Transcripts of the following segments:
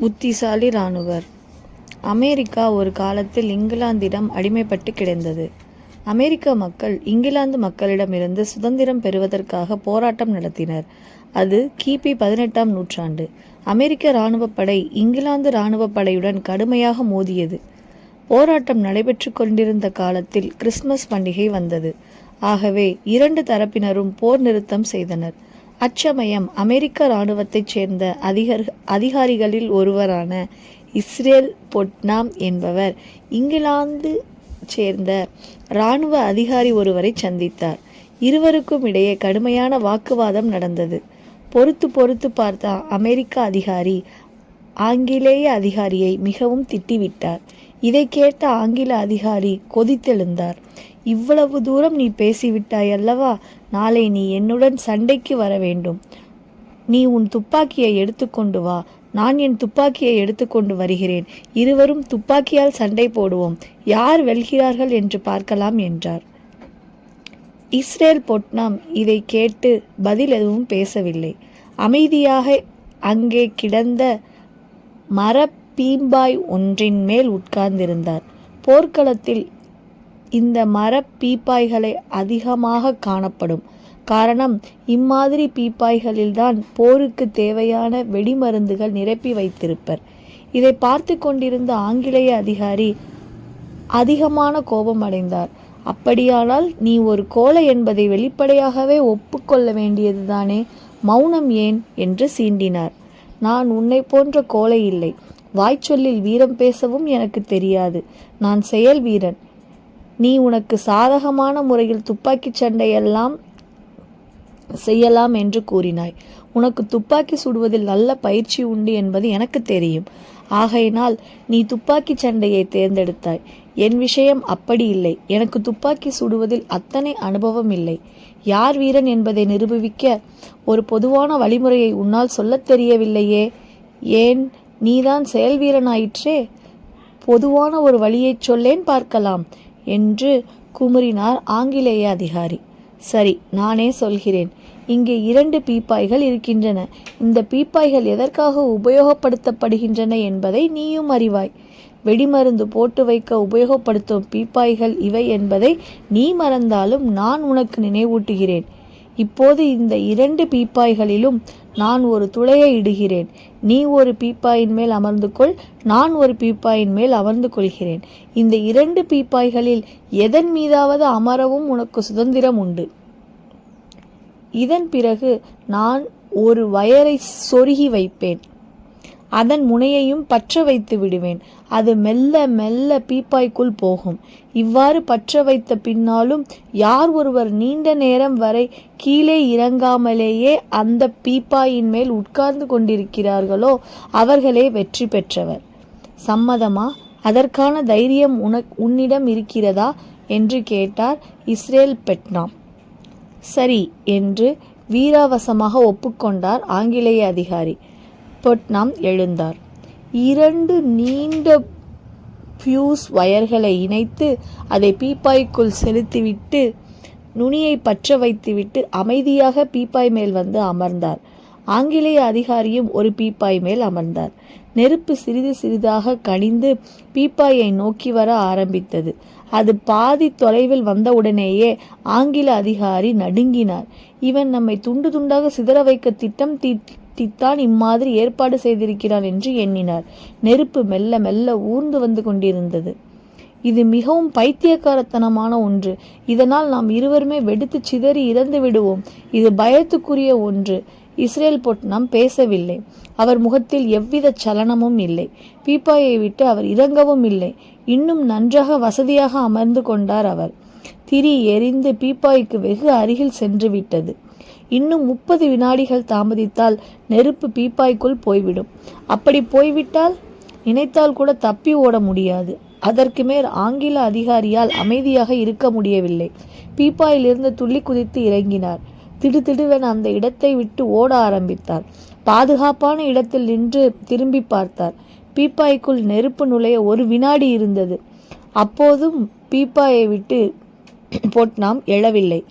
புத்திசாலி இராணுவர். அமெரிக்கா ஒரு காலத்தில் இங்கிலாந்திடம் அடிமைப்பட்டு கிடந்தது. அமெரிக்க மக்கள் இங்கிலாந்து மக்களிடமிருந்து சுதந்திரம் பெறுவதற்காக போராட்டம் நடத்தினர். அது கிபி 18ஆம் நூற்றாண்டு. அமெரிக்க இராணுவப்படை இங்கிலாந்து இராணுவப்படையுடன் கடுமையாக மோதியது. போராட்டம் நடைபெற்று கொண்டிருந்த காலத்தில் கிறிஸ்துமஸ் பண்டிகை வந்தது. ஆகவே இரண்டு தரப்பினரும் போர் நிறுத்தம் செய்தனர். அச்சமயம் அமெரிக்க இராணுவத்தைச் சேர்ந்த அதிகாரிகளில் ஒருவரான இஸ்ரேல் பொட்னாம் என்பவர் இங்கிலாந்து சேர்ந்த இராணுவ அதிகாரி ஒருவரை சந்தித்தார். இருவருக்கும் இடையே கடுமையான வாக்குவாதம் நடந்தது. பொறுத்து பார்த்த அமெரிக்க அதிகாரி ஆங்கிலேய அதிகாரியை மிகவும் திட்டிவிட்டார். இதை கேட்ட ஆங்கில அதிகாரி கொதித்தெழுந்தார். இவ்வளவு தூரம் நீ பேசிவிட்டாய் அல்லவா? நாளை நீ என்னுடன் சண்டைக்கு வர வேண்டும். நீ உன் துப்பாக்கியை எடுத்துக்கொண்டு வா. நான் என் துப்பாக்கியை எடுத்துக்கொண்டு வருகிறேன். இருவரும் துப்பாக்கியால் சண்டை போடுவோம். யார் வெல்கிறார்கள் என்று பார்க்கலாம் என்றார். இஸ்ரேல் பொட்னாம் இதை கேட்டு பதில் எதுவும் பேசவில்லை. அமைதியாக அங்கே கிடந்த மரப்பீம்பாய் ஒன்றின் மேல் உட்கார்ந்திருந்தார். போர்க்களத்தில் இந்த மரப்பீப்பாய்களை அதிகமாக காணப்படும். காரணம், இம்மாதிரி பீப்பாய்களில்தான் போருக்கு தேவையான வெடிமருந்துகள் நிரப்பி வைத்திருப்பர். இதை பார்த்து கொண்டிருந்த ஆங்கிலேய அதிகாரி அதிகமான கோபம் அடைந்தார். அப்படியானால் நீ ஒரு கோழை என்பதை வெளிப்படையாகவே ஒப்புக்கொள்ள வேண்டியதுதானே? மௌனம் ஏன் என்று சீண்டினார். நான் உன்னை போன்ற கோழை இல்லை. வாய்ச்சொல்லில் வீரம் பேசவும் எனக்கு தெரியாது. நான் செயல் வீரன். நீ உனக்கு சாதகமான முறையில் துப்பாக்கி சண்டையெல்லாம் செய்யலாம் என்று கூறினாய். உனக்கு துப்பாக்கி சுடுவதில் நல்ல பயிற்சி உண்டு என்பது எனக்கு தெரியும். ஆகையினால் நீ துப்பாக்கி சண்டையை தேர்ந்தெடுத்தாய். என் விஷயம் அப்படி இல்லை. எனக்கு துப்பாக்கி சுடுவதில் அத்தனை அனுபவம் இல்லை. யார் வீரன் என்பதை நிரூபிக்க ஒரு பொதுவான வழிமுறையை உன்னால் சொல்லத் தெரியவில்லையே. ஏன், நீதான் செயல் வீரனாயிற்றே. பொதுவான ஒரு வழியை சொல்லேன் பார்க்கலாம் என்று குமுறினார் ஆங்கிலேய அதிகாரி. சரி, நானே சொல்கிறேன். இங்கே 2 பீப்பாய்கள் இருக்கின்றன. இந்த பீப்பாய்கள் எதற்காக உபயோகப்படுத்தப்படுகின்றன என்பதை நீயும் அறிவாய். வெடிமருந்து போட்டு வைக்க உபயோகப்படுத்தும் பீப்பாய்கள் இவை என்பதை நீ மறந்தாலும் நான் உனக்கு நினைவூட்டுகிறேன். இப்போது இந்த 2 பீப்பாய்களிலும் நான் ஒரு துளையை இடுகிறேன். நீ ஒரு பீப்பாயின் மேல் அமர்ந்து கொள். நான் ஒரு பீப்பாயின் மேல் அமர்ந்து கொள்கிறேன். இந்த 2 பீப்பாய்களில் எதன் மீதாவது அமரவும் உனக்கு சுதந்திரம் உண்டு. இதன் பிறகு நான் ஒரு வயரை சொருகி வைப்பேன். அதன் முனையையும் பற்ற வைத்து விடுவேன். அது மெல்ல மெல்ல பீப்பாய்க்குள் போகும். இவ்வாறு பற்ற வைத்த பின்னாலும் யார் ஒருவர் நீண்ட நேரம் வரை கீழே இறங்காமலேயே அந்த பீப்பாயின் மேல் உட்கார்ந்து கொண்டிருக்கிறார்களோ அவர்களே வெற்றி பெற்றவர். சம்மதமா? அதற்கான தைரியம் உன்னிடம் இருக்கிறதா என்று கேட்டார் இஸ்ரேல் பொட்னாம். சரி என்று வீராவசமாக ஒப்புக்கொண்டார் ஆங்கிலேய அதிகாரி. பொட்னாம் எழுந்தார். 2 நீண்ட பியூஸ் வயர்களை இணைத்து அதை பீப்பாய்க்குள் செலுத்திவிட்டு நுனியை பற்ற வைத்துவிட்டு அமைதியாக பீப்பாய் மேல் வந்து அமர்ந்தார். ஆங்கிலேய அதிகாரியும் ஒரு பீப்பாய் மேல் அமர்ந்தார். நெருப்பு சிறிது சிறிதாக கனிந்து பீப்பாயை நோக்கி வர ஆரம்பித்தது. அது பாதி தொலைவில் வந்தவுடனேயே ஆங்கில அதிகாரி நடுங்கினார். இவன் நம்மை துண்டு துண்டாக சிதற வைக்க திட்டம் தீட்டித்தான் இம்மாதிரி ஏற்பாடு செய்திருக்கிறான் என்று எண்ணினார். நெருப்பு மெல்ல மெல்ல ஊர்ந்து வந்து கொண்டிருந்தது. இது மிகவும் பைத்தியக்காரத்தனமான ஒன்று. இதனால் நாம் இருவருமே வெடித்து சிதறி இறந்து விடுவோம். இது பயத்துக்குரிய ஒன்று. இஸ்ரேல் பொட்னாம் பேசவில்லை. அவர் முகத்தில் எவ்வித சலனமும் இல்லை. பீப்பாயை விட்டு அவர் இறங்கவும் இல்லை. இன்னும் நன்றாக வசதியாக அமர்ந்து கொண்டார் அவர். திரி எரிந்து பீப்பாய்க்கு வெகு அருகில் சென்று விட்டது. இன்னும் 30 வினாடிகள் தாமதித்தால் நெருப்பு பீப்பாய்க்குள் போய்விடும். அப்படி போய்விட்டால் நினைத்தால் கூட தப்பி ஓட முடியாது. அதற்கு மேல் ஆங்கில அதிகாரியால் அமைதியாக இருக்க முடியவில்லை. பீப்பாயிலிருந்து துள்ளி குதித்து இறங்கினார். திடுதிடுவென அந்த இடத்தை விட்டு ஓட ஆரம்பித்தார். பாதுகாப்பான இடத்தில் நின்று திரும்பி பார்த்தார். பீப்பாய்க்குள் நெருப்பு நுழைய 1 வினாடி இருந்தது. அப்போதும் பீப்பாயை விட்டு பொட்னாம் எழவில்லை.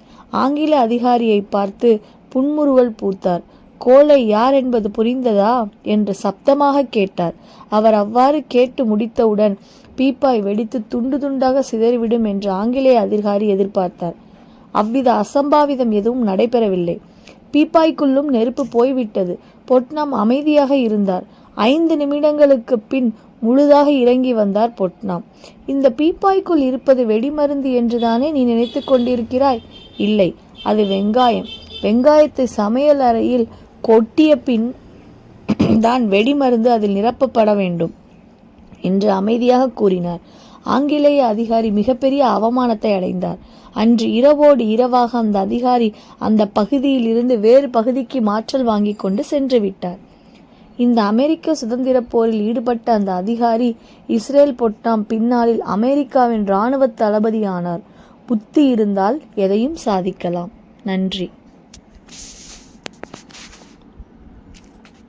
ஆங்கில அதிகாரியை பார்த்து புன்முறுவல் பூத்தார். கோழை யார் என்பது புரிந்ததா என்று சப்தமாக கேட்டார். அவர் அவ்வாறு கேட்டு முடித்தவுடன் பீப்பாய் வெடித்து துண்டு துண்டாக சிதறிவிடும் என்று ஆங்கிலேய அதிகாரி எதிர்பார்த்தார். அவ்வித அசம்பாவிதம் எதுவும் நடைபெறவில்லை. பீப்பாய்க்குள்ளும் நெருப்பு போய்விட்டது. பொட்னாம் அமைதியாக இருந்தார். 5 நிமிடங்களுக்கு பின் முழுதாக இறங்கி வந்தார் பொட்னாம். இந்த பீப்பாய்க்குள் இருப்பது வெடிமருந்து என்றுதானே நீ நினைத்து கொண்டிருக்கிறாய்? இல்லை, அது வெங்காயம். வெங்காயத்தை சமையல் அறையில் கொட்டிய பின் தான் வெடிமருந்து அதில் நிரப்பப்பட வேண்டும் என்று அமைதியாக கூறினார். ஆங்கிலேய அதிகாரி மிகப்பெரிய அவமானத்தை அடைந்தார். அன்று இரவோடு இரவாக அந்த அதிகாரி அந்த பகுதியில் இருந்து வேறு பகுதிக்கு மாற்றல் வாங்கி கொண்டு சென்று விட்டார். இந்த அமெரிக்க சுதந்திர போரில் ஈடுபட்ட அந்த அதிகாரி இஸ்ரேல் பொட்னாம் பின்னாளில் அமெரிக்காவின் இராணுவ தளபதி ஆனார். புத்தி இருந்தால் எதையும் சாதிக்கலாம். நன்றி.